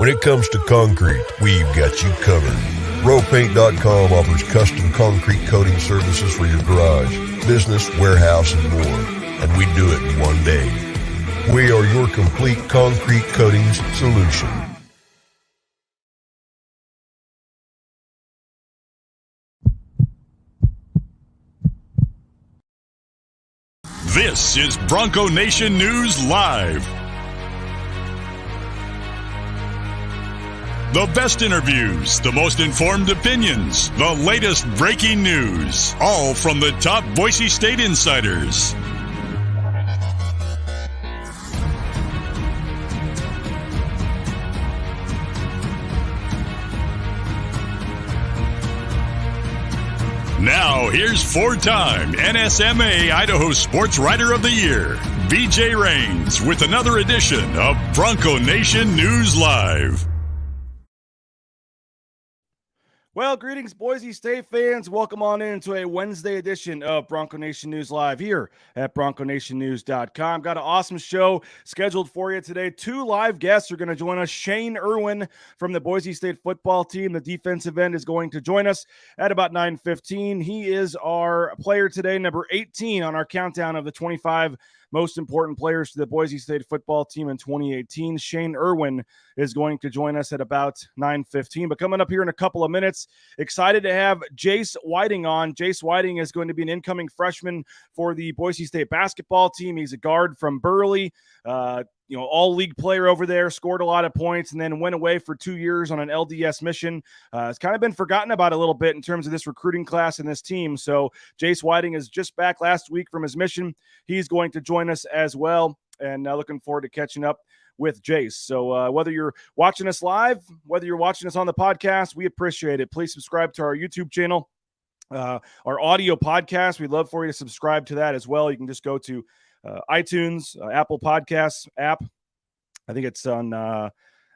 When it comes to concrete, we've got you covered. RowPaint.com offers custom concrete coating services for your garage, business, warehouse, and more. And we do it in one day. We are your complete concrete coatings solution. This is Bronco Nation News Live. The best interviews, the most informed opinions, the latest breaking news, all from the top Boise State insiders. Now, here's four-time NSMA Idaho Sports Writer of the Year, BJ Rains, with another edition of Bronco Nation News Live. Well, greetings, Boise State fans. Welcome on into a Wednesday edition of Bronco Nation News Live here at BroncoNationNews.com. Got an awesome show scheduled for you today. Two live guests are going to join us. Shane Irwin from the Boise State football team, the defensive end, is going to join us at about 9:15. He is our player today, number 18 on our countdown of the 25 most important players to the Boise State football team in 2018. Shane Irwin is going to join us at about 9:15. But coming up here in a couple of minutes, excited to have Jace Whiting on. Jace Whiting is going to be an incoming freshman for the Boise State basketball team. He's a guard from Burley, all-league player over there, scored a lot of points, and then went away for 2 years on an LDS mission. It's kind of been forgotten about a little bit in terms of this recruiting class and this team. So Jace Whiting is just back last week from his mission. He's going to join us as well, and looking forward to catching up with Jace. So whether you're watching us live, whether you're watching us on the podcast, we appreciate it. Please subscribe to our YouTube channel, our audio podcast. We'd love for you to subscribe to that as well. You can just go to iTunes, Apple Podcasts app. I think it's on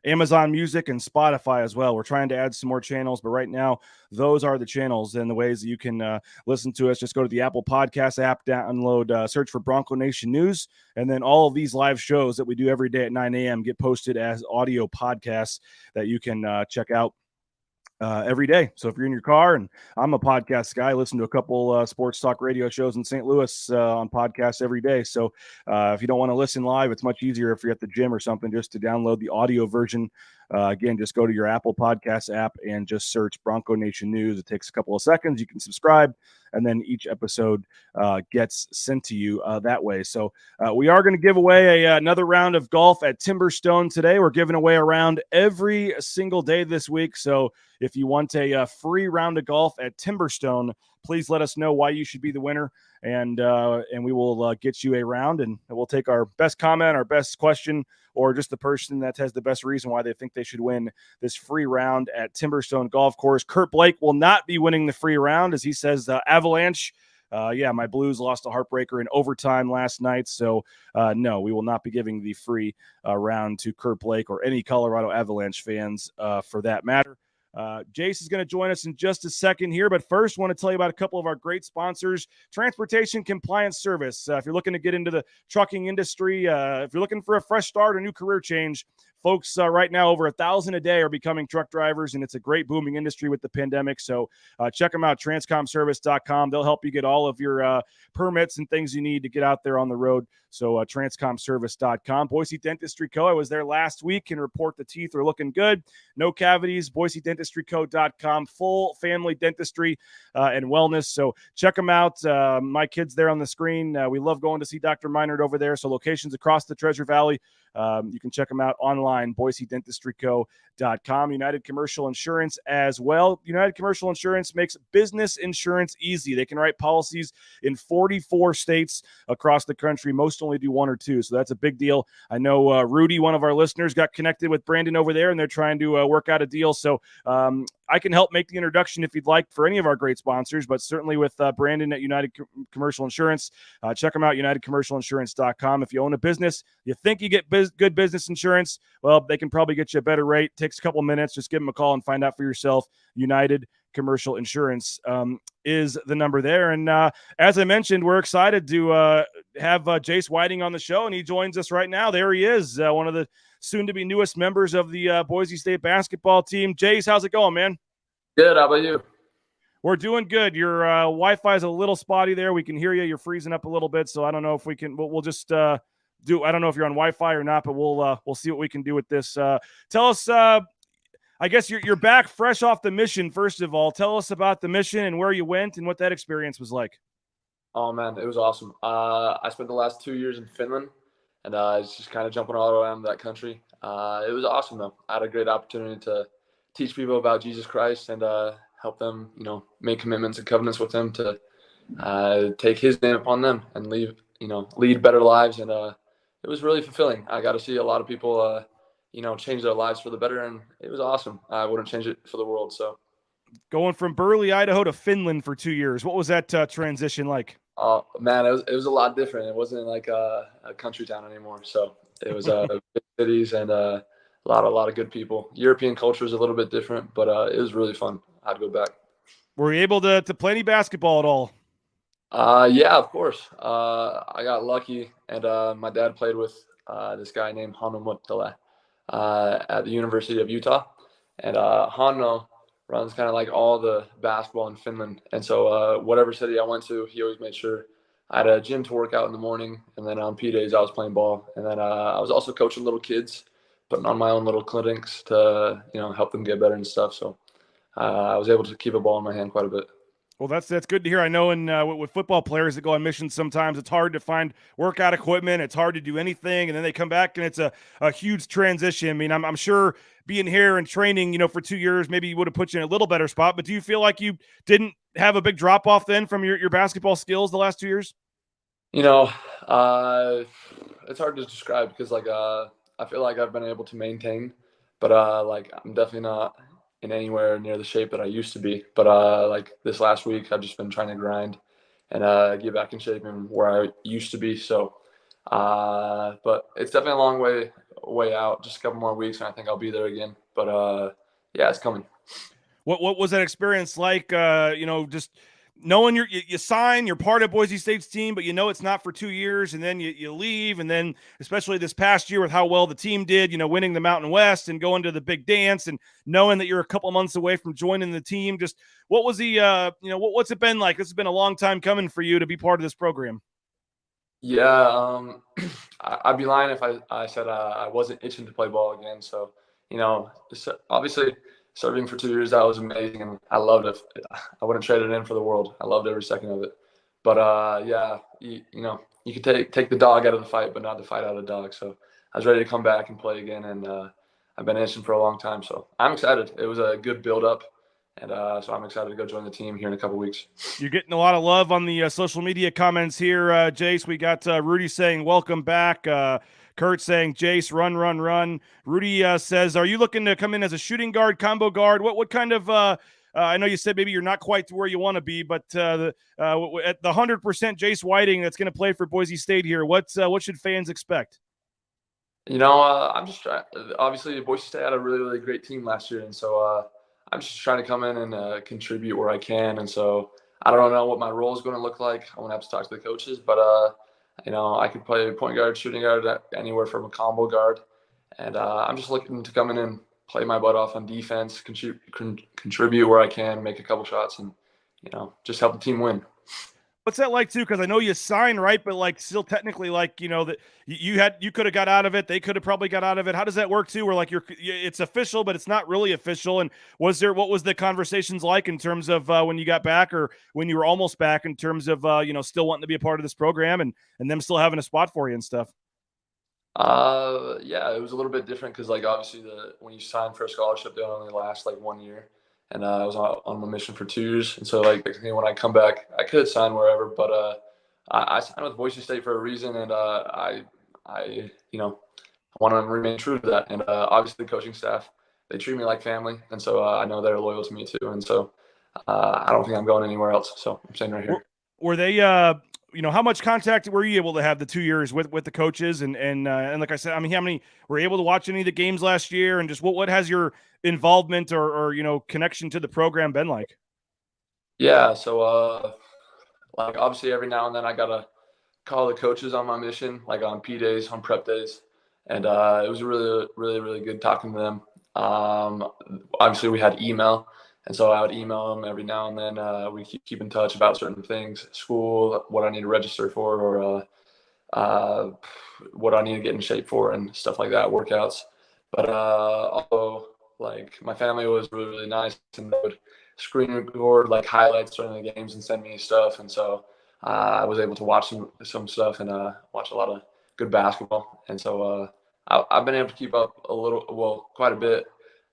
Amazon Music and Spotify as well. We're trying to add some more channels, but right now, those are the channels and the ways that you can listen to us. Just go to the Apple Podcast app, download, search for Bronco Nation News, and then all of these live shows that we do every day at 9 a.m. get posted as audio podcasts that you can check out every day. So if you're in your car, and I'm a podcast guy, I listen to a couple sports talk radio shows in St. Louis on podcasts every day. So if you don't want to listen live, it's much easier if you're at the gym or something just to download the audio version. Again, just go to your Apple Podcast app and just search Bronco Nation News. It takes a couple of seconds. You can subscribe, and then each episode gets sent to you that way. So we are going to give away another round of golf at Timberstone today. We're giving away a round every single day this week. So if you want a free round of golf at Timberstone, please let us know why you should be the winner, and we will get you a round, and we'll take our best comment, our best question, or just the person that has the best reason why they think they should win this free round at Timberstone Golf Course. Kurt Blake will not be winning the free round, as he says Avalanche. My Blues lost a heartbreaker in overtime last night. So, no, we will not be giving the free round to Kurt Blake or any Colorado Avalanche fans for that matter. Jace is going to join us in just a second here, but first, I want to tell you about a couple of our great sponsors. Transportation Compliance Service. If you're looking to get into the trucking industry, if you're looking for a fresh start, a new career change, folks right now over 1,000 a day are becoming truck drivers, and it's a great booming industry with the pandemic. So check them out, transcomservice.com. They'll help you get all of your permits and things you need to get out there on the road. So transcomservice.com. Boise Dentistry Co. I was there last week and report the teeth are looking good. No cavities. BoiseDentistryCo.com. Full family dentistry and wellness. So check them out. My kid's there on the screen. We love going to see Dr. Meinert over there. So locations across the Treasure Valley. You can check them out online, BoiseDentistryCo.com. United Commercial Insurance as well. United Commercial Insurance makes business insurance easy. They can write policies in 44 states across the country. Most only do one or two, so that's a big deal. I know Rudy, one of our listeners, got connected with Brandon over there, and they're trying to work out a deal. So I can help make the introduction if you'd like for any of our great sponsors, but certainly with Brandon at United Commercial Insurance. Check them out, UnitedCommercialInsurance.com. If you own a business, you think you get good business insurance, well, they can probably get you a better rate. Takes a couple of minutes. Just give them a call and find out for yourself. United Commercial Insurance is the number there. And as I mentioned, we're excited to have Jace Whiting on the show, and he joins us right now. There he is, one of the soon-to-be newest members of the Boise State basketball team. Jace, how's it going, man? Good. How about you? We're doing good. Your Wi-Fi is a little spotty there. We can hear you. You're freezing up a little bit, so I don't know if we can. We'll just I don't know if you're on Wi-Fi or not, but we'll see what we can do with this. Tell us. I guess you're back fresh off the mission. First of all, tell us about the mission and where you went and what that experience was like. Oh man, it was awesome. I spent the last 2 years in Finland, and just kind of jumping all around that country. It was awesome though. I had a great opportunity to teach people about Jesus Christ and help them, make commitments and covenants with Him to take His name upon them and lead better lives. And it was really fulfilling. I got to see a lot of people, change their lives for the better, and it was awesome. I wouldn't change it for the world. So, going from Burley, Idaho to Finland for 2 years, what was that transition like? Oh man, it was a lot different. It wasn't like a country town anymore. So it was big cities and a lot of good people. European culture is a little bit different, but it was really fun. I'd go back. Were you able to play any basketball at all? Yeah, of course. I got lucky, and my dad played with this guy named Hanno Muttala at the University of Utah. And Hanno runs kind of like all the basketball in Finland. And so whatever city I went to, he always made sure I had a gym to work out in the morning. And then on P days, I was playing ball. And then I was also coaching little kids, putting on my own little clinics to, help them get better and stuff. So I was able to keep a ball in my hand quite a bit. Well, that's good to hear. I know with football players that go on missions, sometimes it's hard to find workout equipment. It's hard to do anything, and then they come back, and it's a huge transition. I mean, I'm sure being here and training, for 2 years, maybe would have put you in a little better spot. But do you feel like you didn't have a big drop off then from your basketball skills the last 2 years? It's hard to describe because I feel like I've been able to maintain, but I'm definitely not in anywhere near the shape that I used to be. But this last week, I've just been trying to grind and get back in shape and where I used to be. So, but it's definitely a long way out. Just a couple more weeks, and I think I'll be there again. But yeah, it's coming. What was that experience like? Just knowing you sign, you're part of Boise State's team, but it's not for 2 years, and then you leave, and then especially this past year with how well the team did, winning the Mountain West and going to the big dance, and knowing that you're a couple months away from joining the team. Just what was what's it been like? This has been a long time coming for you to be part of this program. Yeah, I'd be lying if I said I wasn't itching to play ball again. So, obviously serving for 2 years, that was amazing, and I loved it. I wouldn't trade it in for the world. I loved every second of it. But yeah, you could take the dog out of the fight, but not the fight out of the dog. So I was ready to come back and play again, and I've been itching for a long time. So I'm excited. It was a good build-up, and so I'm excited to go join the team here in a couple weeks. You're getting a lot of love on the social media comments here, Jace. We got Rudy saying, welcome back. Kurt saying, Jace, run, run, run. Rudy says, are you looking to come in as a shooting guard, combo guard? What kind of I know you said maybe you're not quite to where you want to be, but at the 100% Jace Whiting that's going to play for Boise State here, what should fans expect? I'm just trying. Obviously, Boise State had a really, really great team last year, and so I'm just trying to come in and contribute where I can. And so I don't know what my role is going to look like. I'm going to have to talk to the coaches, but I could play point guard, shooting guard, anywhere from a combo guard. And I'm just looking to come in and play my butt off on defense, contribute where I can, make a couple shots, and, just help the team win. What's that like too? Because I know you signed, right? But still technically, that you could have got out of it. They could have probably got out of it. How does that work too? Where it's official, but it's not really official. And what was the conversations like in terms of when you got back or when you were almost back in terms of still wanting to be a part of this program and them still having a spot for you and stuff? Yeah, it was a little bit different because obviously when you sign for a scholarship, they only last 1 year. And I was on my mission for 2 years. And so, when I come back, I could sign wherever. But I signed with Boise State for a reason, and I want to remain true to that. And obviously, the coaching staff, they treat me like family. And so I know they're loyal to me, too. And so I don't think I'm going anywhere else. So I'm staying right here. Were they how much contact were you able to have the 2 years with the coaches? And like I said, how many were able to watch any of the games last year? And just what has your involvement or connection to the program been like? Yeah. So, obviously every now and then I got a call the coaches on my mission, like on P days, on prep days. And it was really, really, really good talking to them. Obviously, we had email. And so I would email them every now and then. We keep in touch about certain things, school, what I need to register for, or what I need to get in shape for and stuff like that, workouts. But also, like, my family was really, really nice, and they would screen record like highlights during the games and send me stuff. And so I was able to watch some stuff and watch a lot of good basketball. And so I've been able to keep up quite a bit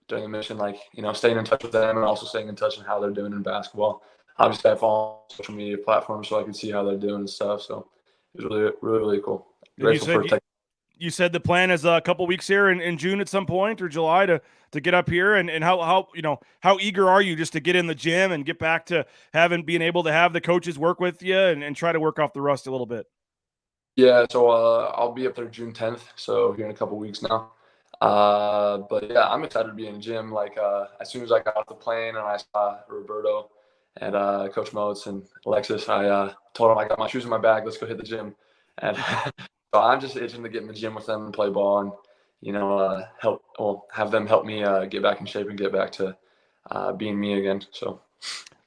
during the mission, like, staying in touch with them and also staying in touch on how they're doing in basketball. Obviously, I follow social media platforms so I can see how they're doing and stuff. So it was really, really, really cool. You said the plan is a couple weeks here in June at some point, or July, to get up here, and how eager are you just to get in the gym and get back to being able to have the coaches work with you and try to work off the rust a little bit? Yeah, so I'll be up there June 10th, so here in a couple weeks now. But yeah, I'm excited to be in the gym. Like as soon as I got off the plane and I saw Roberto and Coach Motes and Alexis, I told them I got my shoes in my bag. Let's go hit the gym. And so I'm just itching to get in the gym with them and play ball and have them help me get back in shape and get back to being me again. So.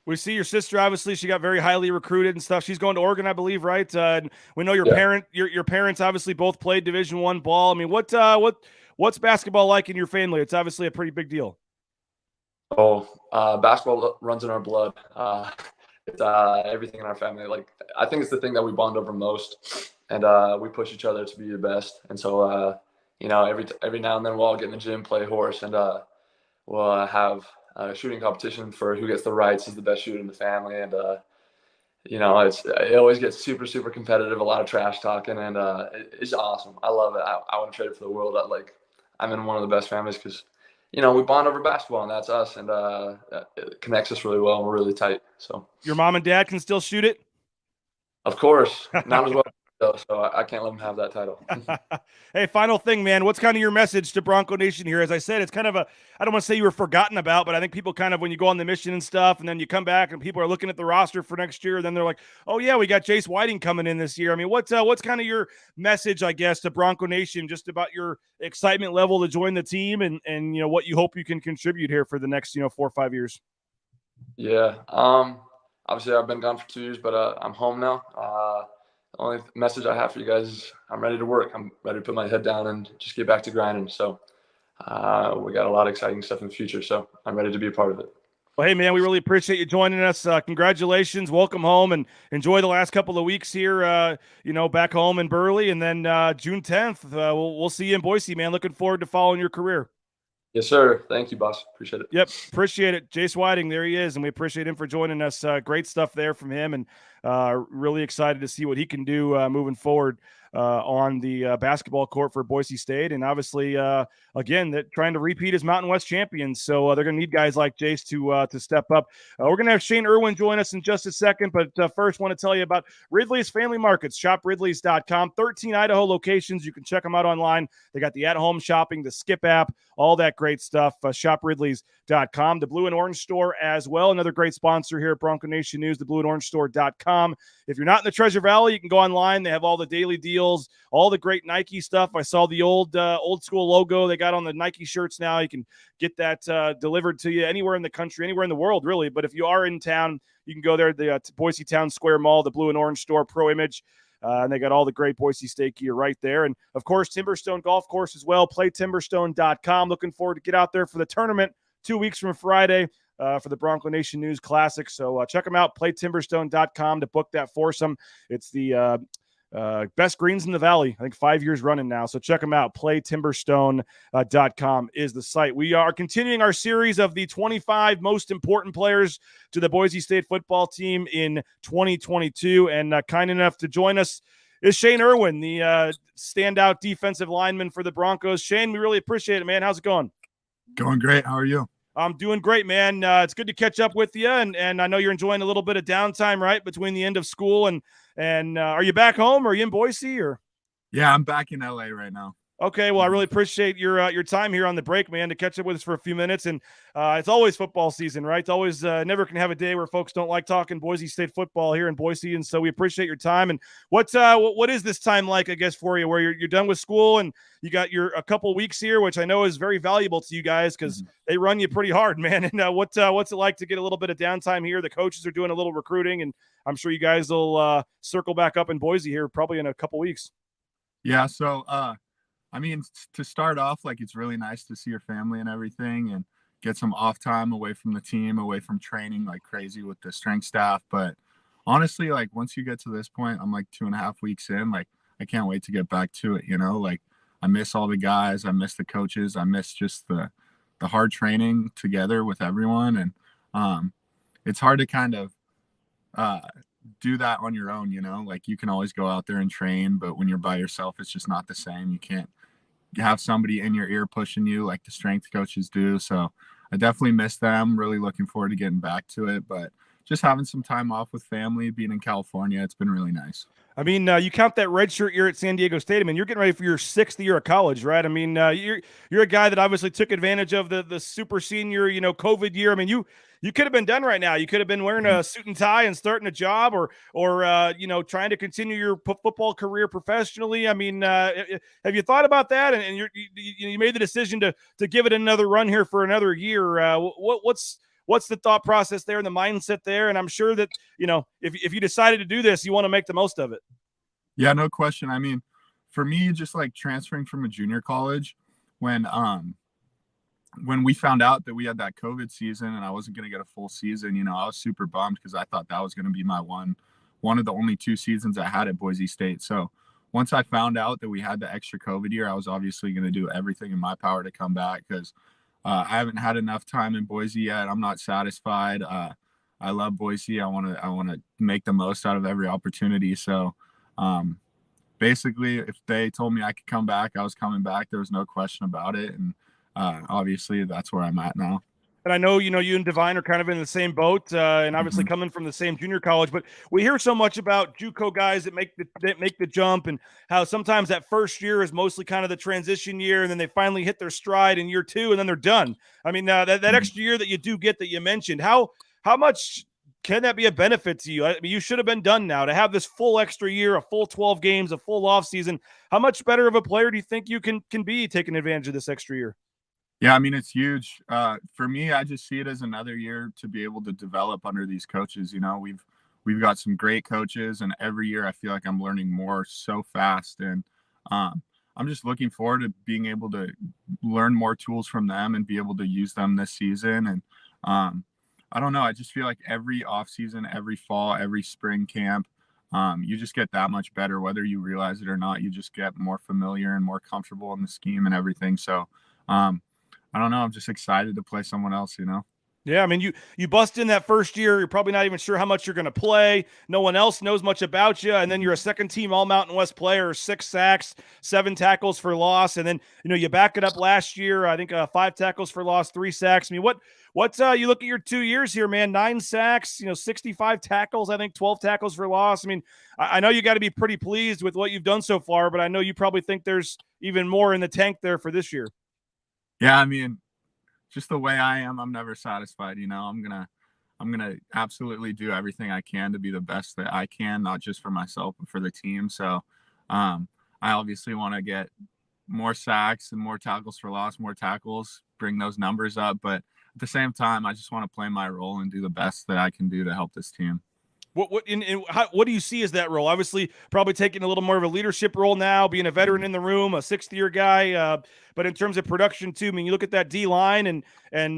We see your sister, obviously, she got very highly recruited and stuff. She's going to Oregon, I believe, right? And we know your parents obviously both played Division I ball. I mean, what's basketball like in your family? It's obviously a pretty big deal. Basketball runs in our blood. It's everything in our family. Like, I think it's the thing that we bond over most, and we push each other to be the best. And so, every now and then we'll all get in the gym, play horse, and we'll have a shooting competition for who gets the rights as the best shooter in the family. And it always gets super, super competitive, a lot of trash talking, and it's awesome. I love it. I want to trade it for the world. I'm in one of the best families because we bond over basketball, and that's us, and it connects us really well, and we're really tight. So your mom and dad can still shoot it? Of course, not as well. So I can't let them have that title. Hey, final thing, man. What's kind of your message to Bronco Nation here? As I said, it's kind of I don't want to say you were forgotten about, but I think people kind of, when you go on the mission and stuff, and then you come back and people are looking at the roster for next year, then they're like, oh yeah, we got Jace Whiting coming in this year. I mean, what's kind of your message, I guess, to Bronco Nation, just about your excitement level to join the team and what you hope you can contribute here for the next 4 or 5 years? Yeah. Obviously I've been gone for 2 years, but I'm home now. The only message I have for you guys is I'm ready to work. I'm ready to put my head down and just get back to grinding. So we got a lot of exciting stuff in the future. So I'm ready to be a part of it. Well, hey, man, we really appreciate you joining us. Congratulations. Welcome home and enjoy the last couple of weeks here, back home in Burley. And then June 10th, we'll see you in Boise, man. Looking forward to following your career. Yes, sir. Thank you, boss. Appreciate it. Yep. Appreciate it. Jace Whiting, there he is. And we appreciate him for joining us. Great stuff there from him. And really excited to see what he can do moving forward on the basketball court for Boise State. And obviously, again, that trying to repeat as Mountain West champions. So they're going to need guys like Jace to step up. We're going to have Shane Irwin join us in just a second. But first, want to tell you about Ridley's Family Markets. ShopRidleys.com. 13 Idaho locations. You can check them out online. They got the at-home shopping, the Skip app, all that great stuff. ShopRidleys.com. The Blue and Orange Store as well. Another great sponsor here at Bronco Nation News, the BlueandOrangeStore.com. If you're not in the Treasure Valley, you can go online. They have all the daily deals, all the great Nike stuff. I saw the old school logo they got on the Nike shirts now. You can get that delivered to you anywhere in the country, anywhere in the world, really. But if you are in town, you can go there, the Boise Town Square Mall, the Blue and Orange Store, Pro Image. And they got all the great Boise State gear right there. And, of course, Timberstone Golf Course as well. PlayTimberstone.com. Looking forward to get out there for the tournament 2 weeks from Friday for the Bronco Nation News Classic. So check them out, PlayTimberstone.com, to book that foursome. It's the best greens in the valley, I think 5 years running now. So check them out. PlayTimberstone.com is the site. We are continuing our series of the 25 most important players to the Boise State football team in 2022. And kind enough to join us is Shane Irwin, the standout defensive lineman for the Broncos. Shane, we really appreciate it, man. How's it going? Going great. How are you? I'm doing great, man. It's good to catch up with you, and I know you're enjoying a little bit of downtime, right, between the end of school and are you back home? Or are you in Boise? Or yeah, I'm back in LA right now. Okay, well, I really appreciate your time here on the break, man, to catch up with us for a few minutes. And it's always football season, right? It's always never can have a day where folks don't like talking Boise State football here in Boise. And so we appreciate your time. And what is this time like, I guess, for you, where you're done with school and you got a couple weeks here, which I know is very valuable to you guys because they run you pretty hard, man. And what's it like to get a little bit of downtime here? The coaches are doing a little recruiting, and I'm sure you guys will circle back up in Boise here probably in a couple weeks. Yeah. So, I mean, to start off, like, it's really nice to see your family and everything and get some off time away from the team, away from training like crazy with the strength staff. But honestly, like, once you get to this point, I'm like 2.5 weeks in, like, I can't wait to get back to it. Like, I miss all the guys. I miss the coaches. I miss just the hard training together with everyone. And it's hard to kind of do that on your own, like, you can always go out there and train, but when you're by yourself, it's just not the same. You can't have somebody in your ear pushing you like the strength coaches do. So I definitely miss them. Really looking forward to getting back to it, but just having some time off with family, being in California, it's been really nice. I mean, you count that redshirt year at San Diego State. I mean, you're getting ready for your 6th year of college, right? I mean, you're a guy that obviously took advantage of the super senior, COVID year. I mean, you could have been done right now. You could have been wearing a suit and tie and starting a job, or trying to continue your football career professionally. I mean, have you thought about that? And you made the decision to give it another run here for another year. What's the thought process there and the mindset there? And I'm sure that, if you decided to do this, you want to make the most of it. Yeah, no question. I mean, for me, just like transferring from a junior college, when we found out that we had that COVID season and I wasn't going to get a full season, I was super bummed because I thought that was going to be my one of the only 2 seasons I had at Boise State. So once I found out that we had the extra COVID year, I was obviously going to do everything in my power to come back because I haven't had enough time in Boise yet. I'm not satisfied. I love Boise. I want to make the most out of every opportunity. So basically, if they told me I could come back, I was coming back. There was no question about it. And obviously, that's where I'm at now. And I know, you and Divine are kind of in the same boat, and obviously coming from the same junior college. But we hear so much about JUCO guys that make the jump, and how sometimes that first year is mostly kind of the transition year, and then they finally hit their stride in year 2, and then they're done. I mean, that extra year that you do get that you mentioned, how much can that be a benefit to you? I mean, you should have been done now to have this full extra year, a full 12 games, a full off season. How much better of a player do you think you can be taking advantage of this extra year? Yeah, I mean, it's huge. For me, I just see it as another year to be able to develop under these coaches. We've got some great coaches, and every year I feel like I'm learning more so fast. And I'm just looking forward to being able to learn more tools from them and be able to use them this season. And I don't know, I just feel like every offseason, every fall, every spring camp, you just get that much better, whether you realize it or not. You just get more familiar and more comfortable in the scheme and everything. So I don't know. I'm just excited to play someone else, Yeah, I mean, you bust in that first year. You're probably not even sure how much you're going to play. No one else knows much about you. And then you're a second-team All-Mountain West player, 6 sacks, 7 tackles for loss. And then, you back it up last year, I think 5 tackles for loss, 3 sacks. I mean, what's you look at your 2 years here, man, 9 sacks, 65 tackles, I think 12 tackles for loss. I mean, I know you got to be pretty pleased with what you've done so far, but I know you probably think there's even more in the tank there for this year. Yeah, I mean, just the way I am, I'm never satisfied. I'm gonna absolutely do everything I can to be the best that I can, not just for myself but for the team. So I obviously want to get more sacks and more tackles for loss, more tackles, bring those numbers up. But at the same time, I just want to play my role and do the best that I can do to help this team. What do you see as that role? Obviously, probably taking a little more of a leadership role now, being a veteran in the room, a 6th-year guy. But in terms of production too, I mean, you look at that D line and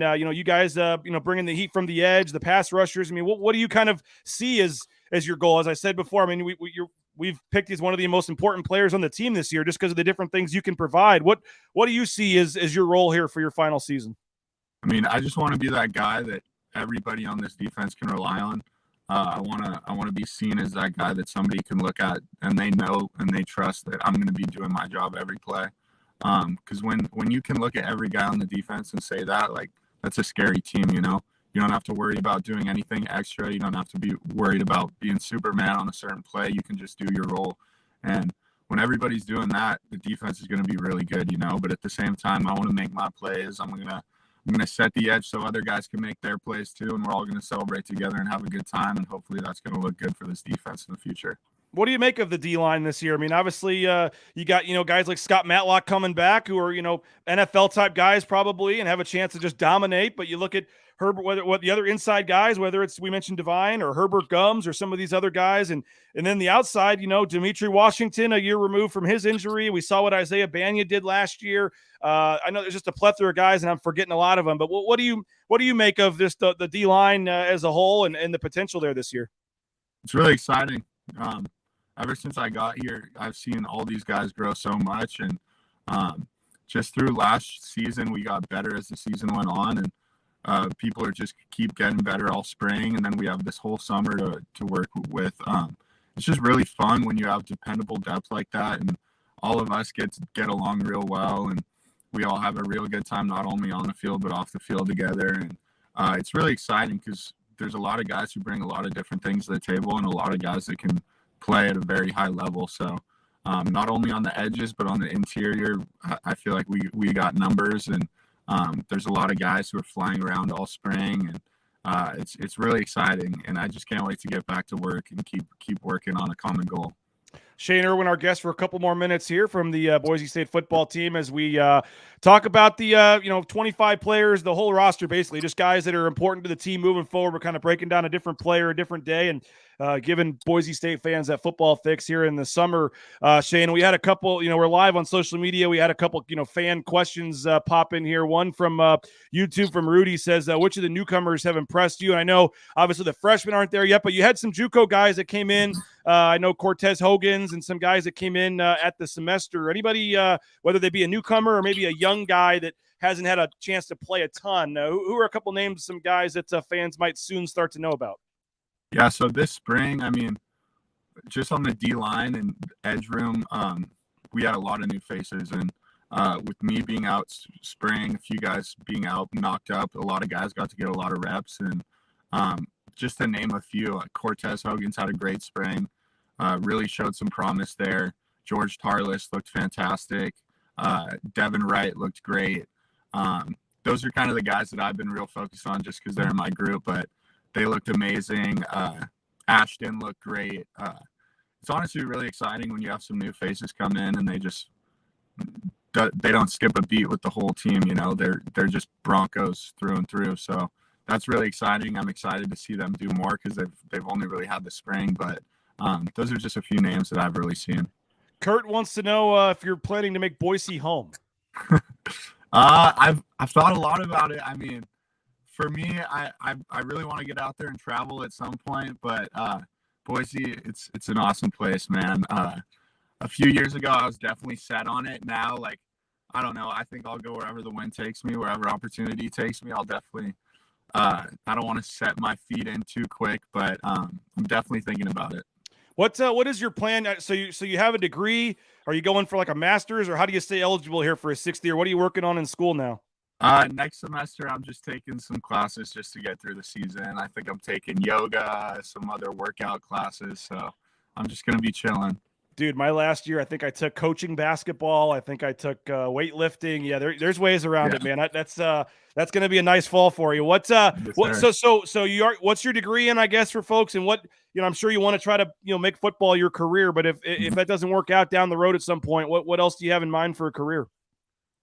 you guys bringing the heat from the edge, the pass rushers. I mean, what do you kind of see as your goal? As I said before, I mean, we've picked as one of the most important players on the team this year just because of the different things you can provide. What do you see as your role here for your final season? I mean, I just want to be that guy that everybody on this defense can rely on. I want to be seen as that guy that somebody can look at and they know and they trust that I'm going to be doing my job every play. Because when you can look at every guy on the defense and say that, like, that's a scary team. You don't have to worry about doing anything extra. You don't have to be worried about being Superman on a certain play. You can just do your role. And when everybody's doing that, the defense is going to be really good, But at the same time, I want to make my plays. I'm gonna set the edge so other guys can make their plays too, and we're all going to celebrate together and have a good time. And hopefully, that's going to look good for this defense in the future. What do you make of the D-line this year? I mean, obviously, you got, guys like Scott Matlock coming back who are, NFL-type guys probably and have a chance to just dominate. But you look at Herbert, what the other inside guys, whether it's, we mentioned Devine or Herbert Gums or some of these other guys. And then the outside, Dimitri Washington, a year removed from his injury. We saw what Isaiah Banya did last year. I know there's just a plethora of guys, and I'm forgetting a lot of them. But what do you make of this, the D-line as a whole and the potential there this year? It's really exciting. Ever since I got here, I've seen all these guys grow so much. And just through last season, we got better as the season went on. And people are just keep getting better all spring. And then we have this whole summer to work with. It's just really fun when you have dependable depth like that. And all of us get along real well. And we all have a real good time, not only on the field, but off the field together. And it's really exciting because there's a lot of guys who bring a lot of different things to the table and a lot of guys that can play at a very high level. So not only on the edges, but on the interior, I feel like we got numbers, and there's a lot of guys who are flying around all spring, and it's really exciting. And I just can't wait to get back to work and keep working on a common goal. Shane Irwin, our guest for a couple more minutes here from the Boise State football team as we talk about the 25 players, the whole roster, basically just guys that are important to the team moving forward. We're kind of breaking down a different player, a different day, and giving Boise State fans that football fix here in the summer. Shane, we had a couple, we're live on social media. We had a couple, fan questions pop in here. One from YouTube from Rudy says, which of the newcomers have impressed you? And I know obviously the freshmen aren't there yet, but you had some JUCO guys that came in. I know Cortez Hogans and some guys that came in at the semester. Anybody, whether they be a newcomer or maybe a young guy that hasn't had a chance to play a ton, who are a couple names, some guys that fans might soon start to know about? Yeah, so this spring, I mean, just on the D-line and edge room, we had a lot of new faces. And with me being out spring, a few guys being out, knocked up, a lot of guys got to get a lot of reps. And just to name a few, Cortez Hogan's had a great spring, really showed some promise there. George Tarlis looked fantastic. Devin Wright looked great. Those are kind of the guys that I've been real focused on just because they're in my group, but they looked amazing. Ashton looked great. It's honestly really exciting when you have some new faces come in and they don't skip a beat with the whole team. They're just Broncos through and through. So that's really exciting. I'm excited to see them do more because they've only really had the spring. But those are just a few names that I've really seen. Kurt wants to know if you're planning to make Boise home. I've thought a lot about it. I mean, for me, I really want to get out there and travel at some point, but Boise, it's an awesome place, man. A few years ago, I was definitely set on it. Now, I don't know. I think I'll go wherever the wind takes me, wherever opportunity takes me. I'll definitely. I don't want to set my feet in too quick, but I'm definitely thinking about it. What is your plan? So you have a degree. Are you going for like a master's, or how do you stay eligible here for a sixth year? What are you working on in school now? Next semester, I'm just taking some classes just to get through the season. I think I'm taking yoga, some other workout classes. So I'm just going to be chilling. Dude, my last year, I think I took coaching basketball. I think I took weightlifting. Yeah, there's ways around it, man. That's going to be a nice fall for you. What's your degree in, I guess, for folks, and what, I'm sure you want to try to, make football your career, but if that doesn't work out down the road at some point, what else do you have in mind for a career?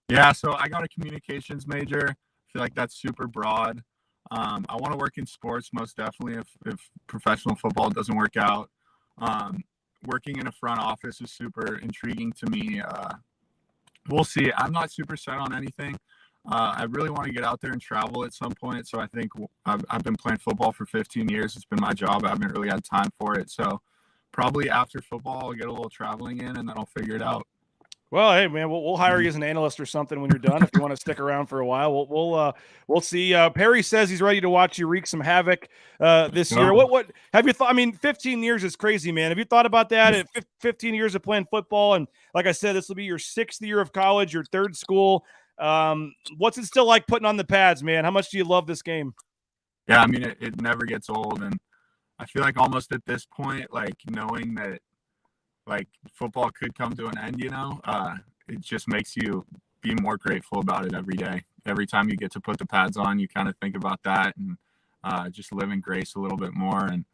Yeah, so I got a communications major. I feel like that's super broad. I want to work in sports most definitely if professional football doesn't work out. Working in a front office is super intriguing to me. We'll see. I'm not super set on anything. I really want to get out there and travel at some point. So I think I've been playing football for 15 years. It's been my job. I haven't really had time for it. So probably after football, I'll get a little traveling in and then I'll figure it out. Well, hey, man, we'll hire you as an analyst or something when you're done. If you want to stick around for a while, we'll see. Perry says he's ready to watch you wreak some havoc this year. What have you thought? I mean, 15 years is crazy, man. Have you thought about that? At 15 years of playing football, and like I said, this will be your 6th year of college, your 3rd school. What's it still like putting on the pads, man? How much do you love this game? Yeah, I mean, it never gets old, and I feel like almost at this point, like knowing that like football could come to an end, it just makes you be more grateful about it every day. Every time you get to put the pads on, you kind of think about that and just live in grace a little bit more. And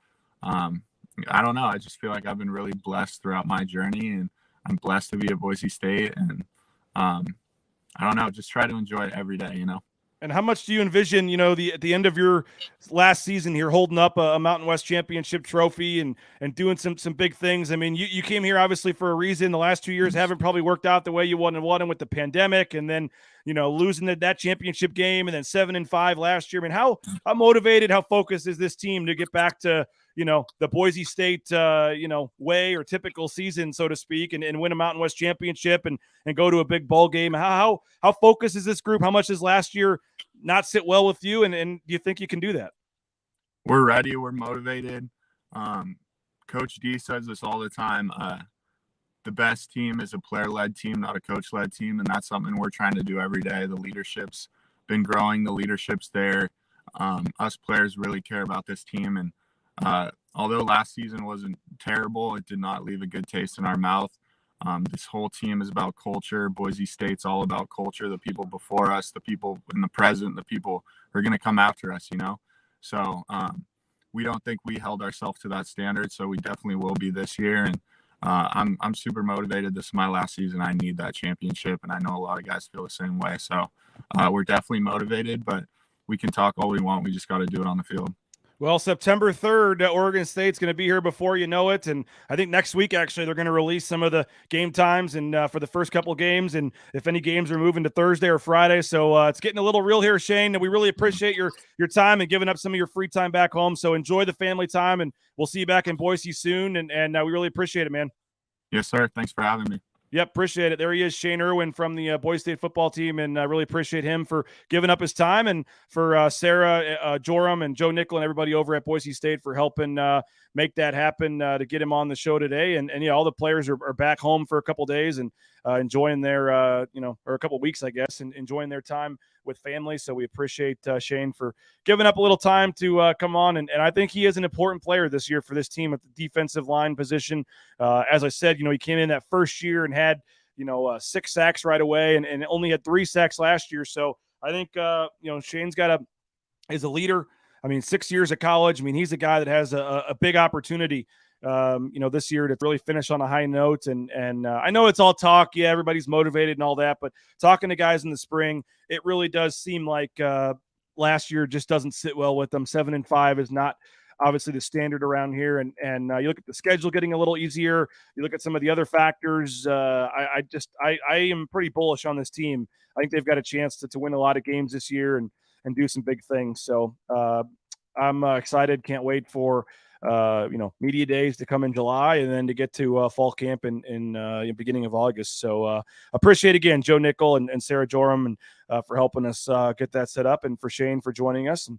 I don't know. I just feel like I've been really blessed throughout my journey, and I'm blessed to be at Boise State. And I don't know, just try to enjoy it every day, And how much do you envision, at the end of your last season here, holding up a Mountain West Championship trophy and doing some big things? I mean, you came here obviously for a reason. The last 2 years haven't probably worked out the way you wanted with the pandemic, and then losing that championship game, and then 7-5 last year. I mean, how motivated, how focused is this team to get back to the Boise State way or typical season, so to speak, and win a Mountain West Championship and go to a big bowl game? How focused is this group? How much does last year not sit well with you, and do you think you can do that? We're ready. We're motivated. Coach D says this all the time. The best team is a player-led team, not a coach-led team, and that's something we're trying to do every day. The leadership's been growing. The leadership's there. Us players really care about this team, and although last season wasn't terrible, it did not leave a good taste in our mouth. This whole team is about culture. Boise State's all about culture. The people before us, the people in the present, the people who are going to come after us, So we don't think we held ourselves to that standard, so we definitely will be this year. And I'm super motivated. This is my last season. I need that championship, and I know a lot of guys feel the same way. So we're definitely motivated, but we can talk all we want. We just got to do it on the field. Well, September 3rd, Oregon State's going to be here before you know it. And I think next week, actually, they're going to release some of the game times and for the first couple games. And if any games are moving to Thursday or Friday. So it's getting a little real here, Shane. And we really appreciate your time and giving up some of your free time back home. So enjoy the family time, and we'll see you back in Boise soon. And we really appreciate it, man. Yes, sir. Thanks for having me. Yep, appreciate it. There he is, Shane Irwin from the Boise State football team, and I really appreciate him for giving up his time, and for Sarah Joram and Joe Nickel and everybody over at Boise State for helping make that happen to get him on the show today. And yeah, all the players are back home for a couple days and enjoying their, or a couple weeks, I guess, and enjoying their time with family. So we appreciate Shane for giving up a little time to come on. And I think he is an important player this year for this team at the defensive line position. As I said, he came in that first year and had, 6 sacks right away and only had 3 sacks last year. So I think, Shane's is a leader. I mean, 6 years at college. I mean, he's a guy that has a big opportunity, this year to really finish on a high note. And I know it's all talk. Yeah, everybody's motivated and all that, but talking to guys in the spring, it really does seem like last year just doesn't sit well with them. 7-5 is not obviously the standard around here. And you look at the schedule getting a little easier. You look at some of the other factors. I am pretty bullish on this team. I think they've got a chance to win a lot of games this year and do some big things. So I'm excited. Can't wait for media days to come in July, and then to get to fall camp in beginning of August. So appreciate again Joe Nickel and Sarah Joram and for helping us get that set up, and for Shane for joining us, and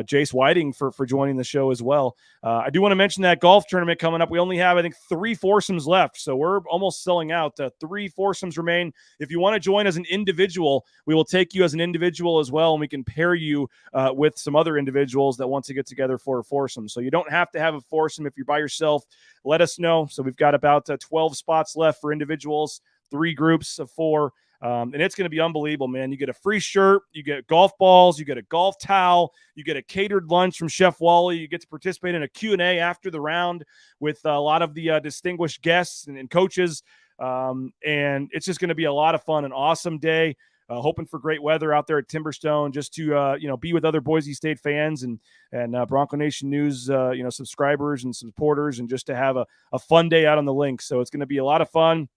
Jace Whiting for joining the show as well. I do want to mention that golf tournament coming up. We only have, I think, 3 foursomes left, so we're almost selling out. 3 foursomes remain. If you want to join as an individual, we will take you as an individual as well, and we can pair you with some other individuals that want to get together for a foursome. So you don't have to have a foursome if you're by yourself. Let us know. So we've got about 12 spots left for individuals, 3 groups of 4. And it's going to be unbelievable, man. You get a free shirt, you get golf balls, you get a golf towel, you get a catered lunch from Chef Wally. You get to participate in a Q&A after the round with a lot of the distinguished guests and coaches. And it's just going to be a lot of fun, an awesome day. Hoping for great weather out there at Timberstone, just to be with other Boise State fans and Bronco Nation News subscribers and supporters, and just to have a fun day out on the link. So it's going to be a lot of fun.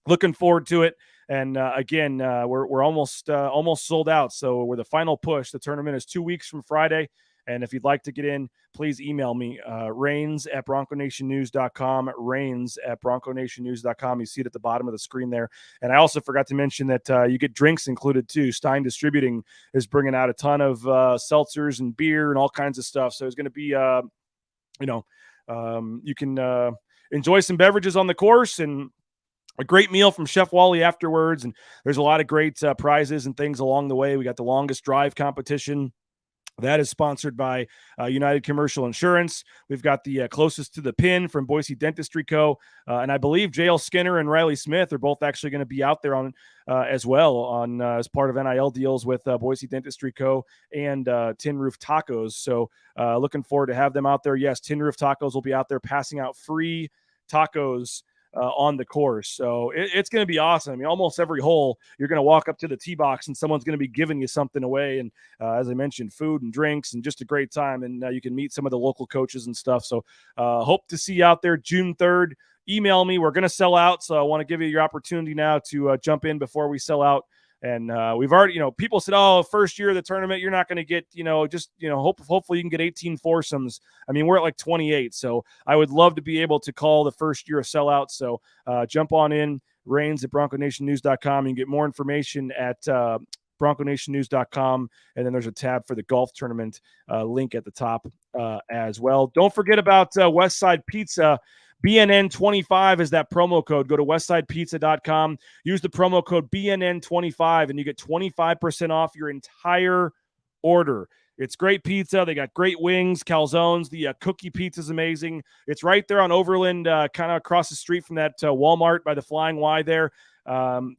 Looking forward to it. And again, we're almost sold out. So we're the final push. The tournament is 2 weeks from Friday. And if you'd like to get in, please email me, rains@bronconationnews.com, rains@bronconationnews.com. You see it at the bottom of the screen there. And I also forgot to mention that you get drinks included too. Stein Distributing is bringing out a ton of seltzers and beer and all kinds of stuff. So it's going to be, you can enjoy some beverages on the course and a great meal from Chef Wally afterwards. And there's a lot of great prizes and things along the way. We got the longest drive competition That is sponsored by United Commercial Insurance. We've got the Closest to the Pin from Boise Dentistry Co. And I believe JL Skinner and Riley Smith are both actually going to be out there on as well on as part of NIL deals with Boise Dentistry Co. and Tin Roof Tacos. So looking forward to have them out there. Yes, Tin Roof Tacos will be out there passing out free tacos on the course. So it's going to be awesome. I mean, almost every hole, you're going to walk up to the tee box and someone's going to be giving you something away. And as I mentioned, food and drinks and just a great time. And you can meet some of the local coaches and stuff. So hope to see you out there June 3rd. Email me. We're going to sell out. So I want to give you your opportunity now to jump in before we sell out. And we've already, people said, oh, first year of the tournament, you're not going to get, hopefully you can get 18 foursomes. I mean, we're at like 28. So I would love to be able to call the first year a sellout. So jump on in, Rains at BroncoNationNews.com. You can get more information at BroncoNationNews.com. And then there's a tab for the golf tournament link at the top as well. Don't forget about Westside Pizza. BNN25 is that promo code. Go to westsidepizza.com. Use the promo code BNN25 and you get 25% off your entire order. It's great pizza. They got great wings, calzones. The cookie pizza is amazing. It's right there on Overland, kind of across the street from that Walmart by the Flying Y there.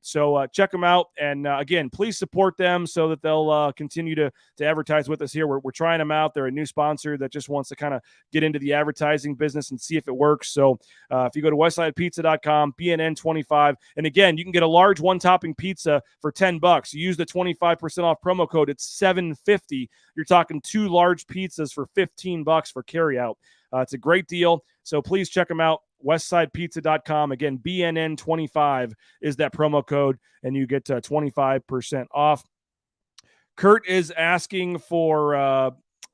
So check them out. And again, please support them so that they'll continue to advertise with us here. We're trying them out. They're a new sponsor that just wants to kind of get into the advertising business and see if it works. So if you go to westsidepizza.com, BNN25, and again, you can get a large one-topping pizza for $10. You use the 25% off promo code. It's $7.50. You're talking 2 large pizzas for $15 for carryout. It's a great deal. So please check them out. westsidepizza.com. Again, BNN25 is that promo code, and you get 25% off. Kurt is asking for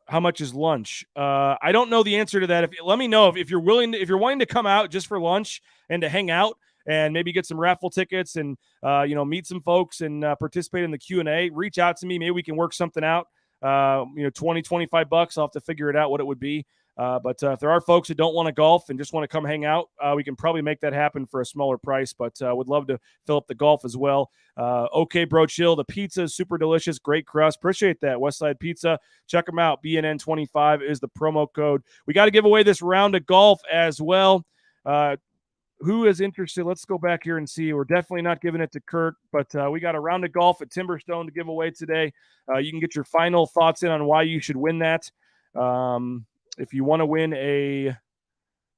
how much is lunch. I don't know the answer to that. Let me know if you're willing. If you're wanting to come out just for lunch and to hang out and maybe get some raffle tickets and meet some folks and participate in the Q&A. Reach out to me. Maybe we can work something out. $20-25. I'll have to figure it out what it would be. But if there are folks that don't want to golf and just want to come hang out, we can probably make that happen for a smaller price, but would love to fill up the golf as well. Okay, Bro Chill, the pizza is super delicious. Great crust. Appreciate that. Westside Pizza. Check them out. BNN25 is the promo code. We got to give away this round of golf as well. Who is interested? Let's go back here and see. We're definitely not giving it to Kirk, but we got a round of golf at Timberstone to give away today. You can get your final thoughts in on why you should win that. If you want to win a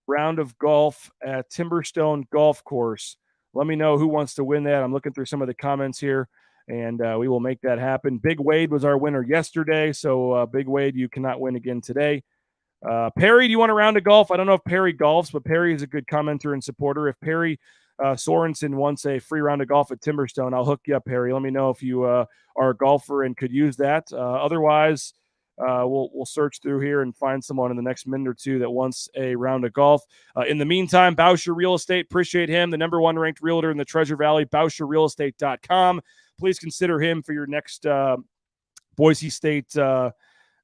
round of golf at Timberstone Golf Course, let me know who wants to win that. I'm looking through some of the comments here, and we will make that happen. Big Wade was our winner yesterday, so Big Wade, you cannot win again today. Perry, do you want a round of golf? I don't know if Perry golfs, but Perry is a good commenter and supporter. If Perry Sorensen wants a free round of golf at Timberstone, I'll hook you up, Perry. Let me know if you are a golfer and could use that. Otherwise, we'll search through here and find someone in the next minute or two that wants a round of golf. In the meantime, Bauscher Real Estate, appreciate him, the number 1 ranked realtor in the Treasure Valley, BauscherRealEstate.com. Please consider him for your next Boise State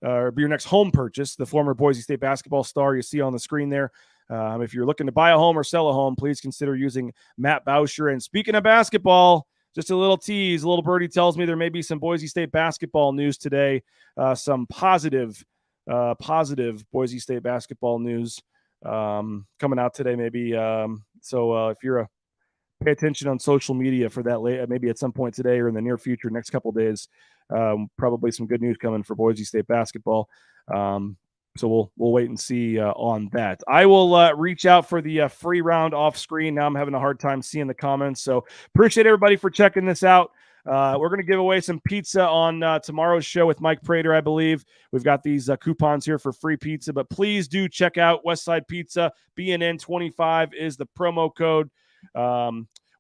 or your next home purchase, the former Boise State basketball star you see on the screen there. If you're looking to buy a home or sell a home, please consider using Matt Bauscher. And speaking of basketball, just a little tease, a little birdie tells me there may be some Boise State basketball news today, some positive Boise State basketball news coming out today maybe. So if you're pay attention on social media for that maybe at some point today or in the near future, next couple of days. Probably some good news coming for Boise State basketball. So we'll wait and see on that. I will reach out for the free round off screen. Now I'm having a hard time seeing the comments. So appreciate everybody for checking this out. We're going to give away some pizza on tomorrow's show with Mike Prater, I believe. We've got these coupons here for free pizza, but please do check out Westside Pizza. BNN25 is the promo code.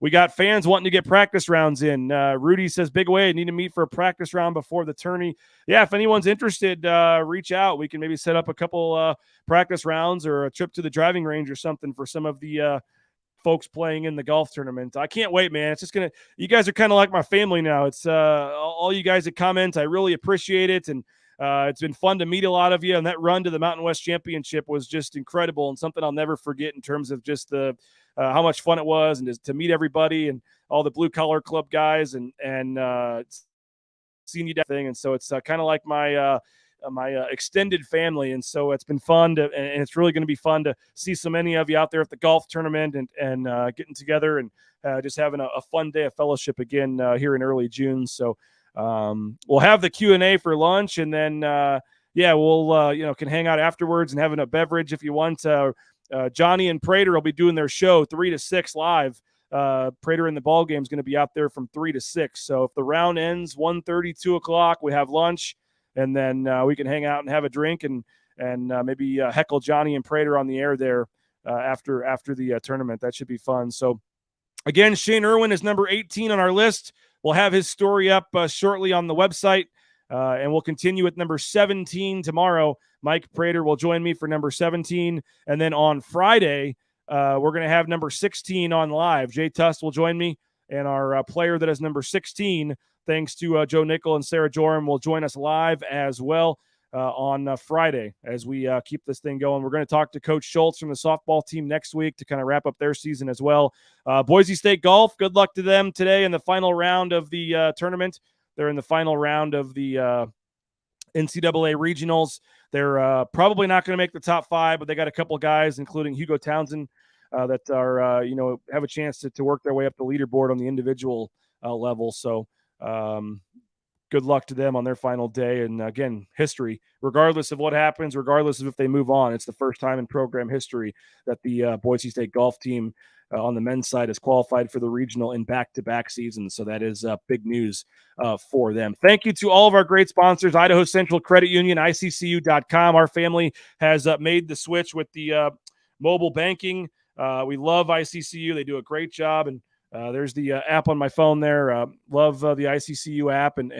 We got fans wanting to get practice rounds in. Rudy says, Big Way, need to meet for a practice round before the tourney. Yeah, if anyone's interested, reach out. We can maybe set up a couple practice rounds or a trip to the driving range or something for some of the folks playing in the golf tournament. I can't wait, man. It's just going to – you guys are kind of like my family now. It's all you guys that comment. I really appreciate it, and it's been fun to meet a lot of you, and that run to the Mountain West Championship was just incredible and something I'll never forget in terms of just the how much fun it was and just to meet everybody and all the Blue Collar Club guys and seeing you that thing. And so it's kind of like my extended family, and so it's been fun and it's really going to be fun to see so many of you out there at the golf tournament and getting together and just having a fun day of fellowship again here in early June. So we'll have the Q&A for lunch, and then we'll can hang out afterwards and having a beverage if you want. Johnny and Prater will be doing their show 3 to 6 live. Prater in the ball game is going to be out there from 3 to 6. So if the round ends 1:30, 2 o'clock, we have lunch, and then we can hang out and have a drink and maybe heckle Johnny and Prater on the air there after the tournament. That should be fun. So again, Shane Irwin is number 18 on our list. We'll have his story up shortly on the website, and we'll continue with number 17 tomorrow. Mike Prater will join me for number 17, and then on Friday, we're going to have number 16 on live. Jay Tust will join me, and our player that is number 16, thanks to Joe Nickel and Sarah Joram, will join us live as well on Friday as we keep this thing going. We're going to talk to Coach Schultz from the softball team next week to kind of wrap up their season as well. Boise State golf, good luck to them today in the final round of the tournament. They're in the final round of the NCAA regionals. They're probably not going to make the top 5, but they got a couple guys, including Hugo Townsend, that are, have a chance to work their way up the leaderboard on the individual level. So good luck to them on their final day. And again, history, regardless of what happens, regardless of if they move on, it's the first time in program history that the Boise State golf team on the men's side has qualified for the regional in back-to-back seasons. So that is big news for them. Thank you to all of our great sponsors, Idaho Central Credit Union, ICCU.com. Our family has made the switch with the mobile banking. We love ICCU. They do a great job. And there's the app on my phone there. Love the ICCU app. And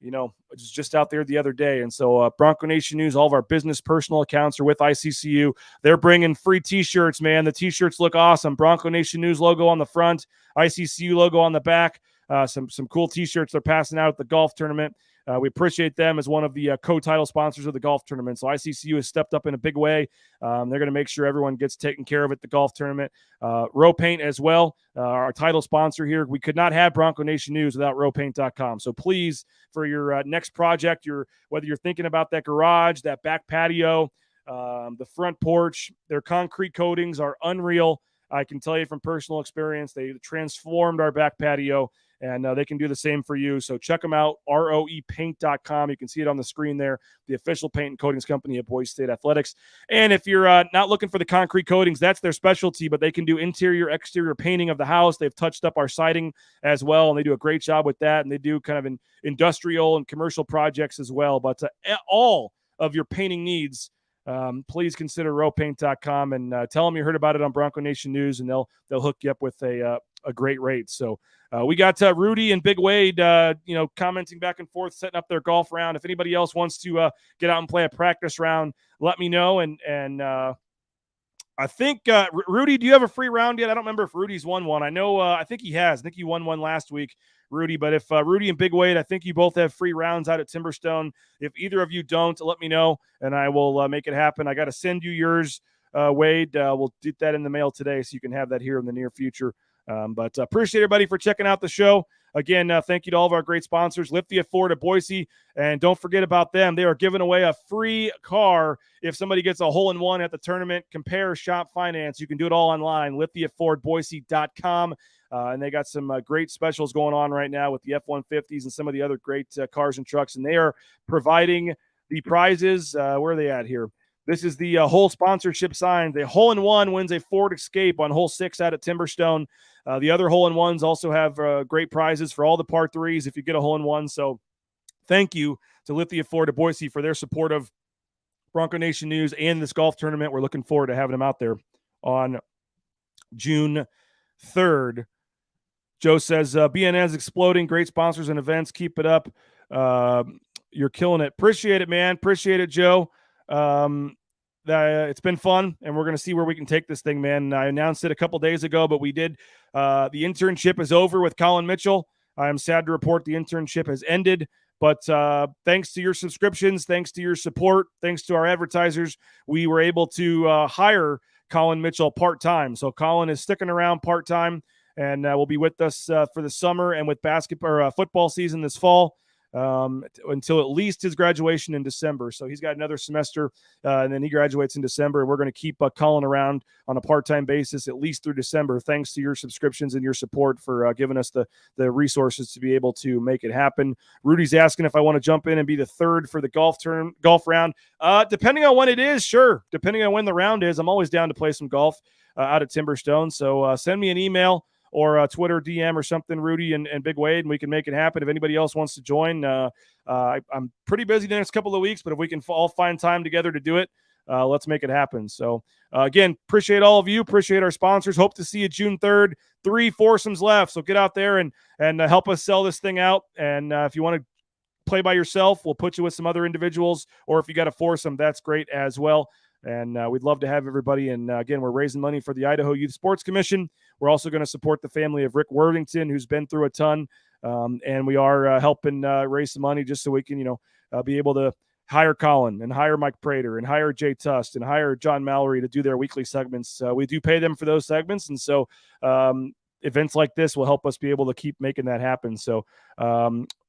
it was just out there the other day. And so Bronco Nation News, all of our business personal accounts are with ICCU. They're bringing free T-shirts, man. The T-shirts look awesome. Bronco Nation News logo on the front, ICCU logo on the back. Some cool T-shirts they're passing out at the golf tournament. We appreciate them as one of the co-title sponsors of the golf tournament. So ICCU has stepped up in a big way. They're going to make sure everyone gets taken care of at the golf tournament. Row Paint as well, our title sponsor here. We could not have Bronco Nation News without rowpaint.com. So please, for your next project, whether you're thinking about that garage, that back patio, the front porch, their concrete coatings are unreal. I can tell you from personal experience, they transformed our back patio, and they can do the same for you. So check them out, roepaint.com. You can see it on the screen there, the official paint and coatings company of Boise State Athletics. And if you're not looking for the concrete coatings, that's their specialty, but they can do interior, exterior painting of the house. They've touched up our siding as well, and they do a great job with that, and they do kind of an industrial and commercial projects as well. But all of your painting needs, please consider rowpaint.com and tell them you heard about it on Bronco Nation News, and they'll hook you up with a great rate. So we got Rudy and Big Wade, commenting back and forth, setting up their golf round. If anybody else wants to get out and play a practice round, let me know. And I think Rudy, do you have a free round yet? I don't remember if Rudy's won one. I know I think he has. I think he won one last week, Rudy. But if Rudy and Big Wade, I think you both have free rounds out at Timberstone. If either of you don't, let me know, and I will make it happen. I got to send you yours, Wade. We'll get that in the mail today, so you can have that here in the near future. But appreciate everybody for checking out the show. Again, thank you to all of our great sponsors, Lithia Ford of Boise. And don't forget about them. They are giving away a free car if somebody gets a hole-in-one at the tournament. Compare, shop, finance. You can do it all online, lithiafordboise.com. And they got some great specials going on right now with the F-150s and some of the other great cars and trucks. And they are providing the prizes. Where are they at here? This is the whole sponsorship sign. The hole-in-one wins a Ford Escape on hole 6 out at Timberstone. The other hole-in-ones also have great prizes for all the par 3s if you get a hole-in-one. So thank you to Lithia Ford of Boise for their support of Bronco Nation News and this golf tournament. We're looking forward to having them out there on June 3rd. Joe says, BNN is exploding. Great sponsors and events. Keep it up. You're killing it. Appreciate it, man. Appreciate it, Joe. It's been fun, and we're going to see where we can take this thing, man. I announced it a couple days ago, but we did. The internship is over with Colin Mitchell. I am sad to report the internship has ended, but thanks to your subscriptions, thanks to your support, thanks to our advertisers, we were able to hire Colin Mitchell part-time. So Colin is sticking around part-time and will be with us for the summer and with basketball or football season this fall. until at least his graduation in December. So he's got another semester, and then he graduates in December. We're going to keep calling around on a part-time basis at least through December, thanks to your subscriptions and your support for giving us the resources to be able to make it happen. Rudy's asking if I want to jump in and be the third for the golf round. Depending on when it is, sure. Depending on when the round is, I'm always down to play some golf out at Timberstone. So send me an email or a Twitter DM or something, Rudy and Big Wade, and we can make it happen. If anybody else wants to join, I'm pretty busy the next couple of weeks, but if we can all find time together to do it, let's make it happen. So, again, appreciate all of you. Appreciate our sponsors. Hope to see you June 3rd. 3 foursomes left, so get out there and help us sell this thing out. And if you want to play by yourself, we'll put you with some other individuals, or if you got a foursome, that's great as well. And we'd love to have everybody. And again, we're raising money for the Idaho Youth Sports Commission. We're also going to support the family of Rick Worthington, who's been through a ton. And we are helping raise some money just so we can, be able to hire Colin and hire Mike Prater and hire Jay Tust and hire John Mallory to do their weekly segments. We do pay them for those segments. And so events like this will help us be able to keep making that happen. So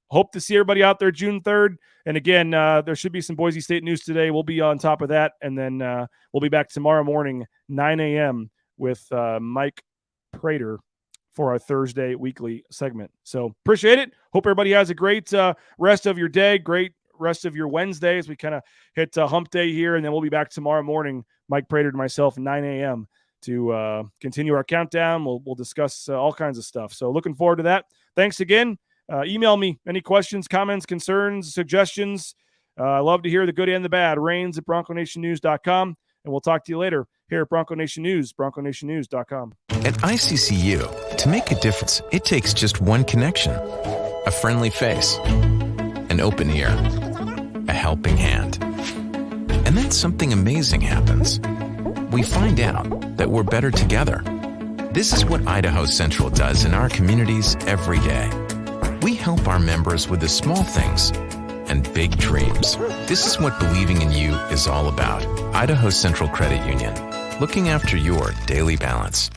hope to see everybody out there June 3rd. And again, there should be some Boise State news today. We'll be on top of that. And then we'll be back tomorrow morning, 9 a.m. with Mike Prater for our Thursday weekly segment. So appreciate it. Hope everybody has a great rest of your day, great rest of your Wednesday as we kind of hit hump day here. And then we'll be back tomorrow morning, Mike Prater and myself, 9 a.m. to continue our countdown. We'll discuss all kinds of stuff. So looking forward to that. Thanks again. Email me any questions, comments, concerns, suggestions. I love to hear the good and the bad. Rains at BroncoNationNews.com. And we'll talk to you later here at Bronco Nation News, BroncoNationNews.com. At ICCU, to make a difference, it takes just one connection. A friendly face, an open ear, a helping hand. And then something amazing happens. We find out that we're better together. This is what Idaho Central does in our communities every day. We help our members with the small things and big dreams. This is what believing in you is all about. Idaho Central Credit Union, looking after your daily balance.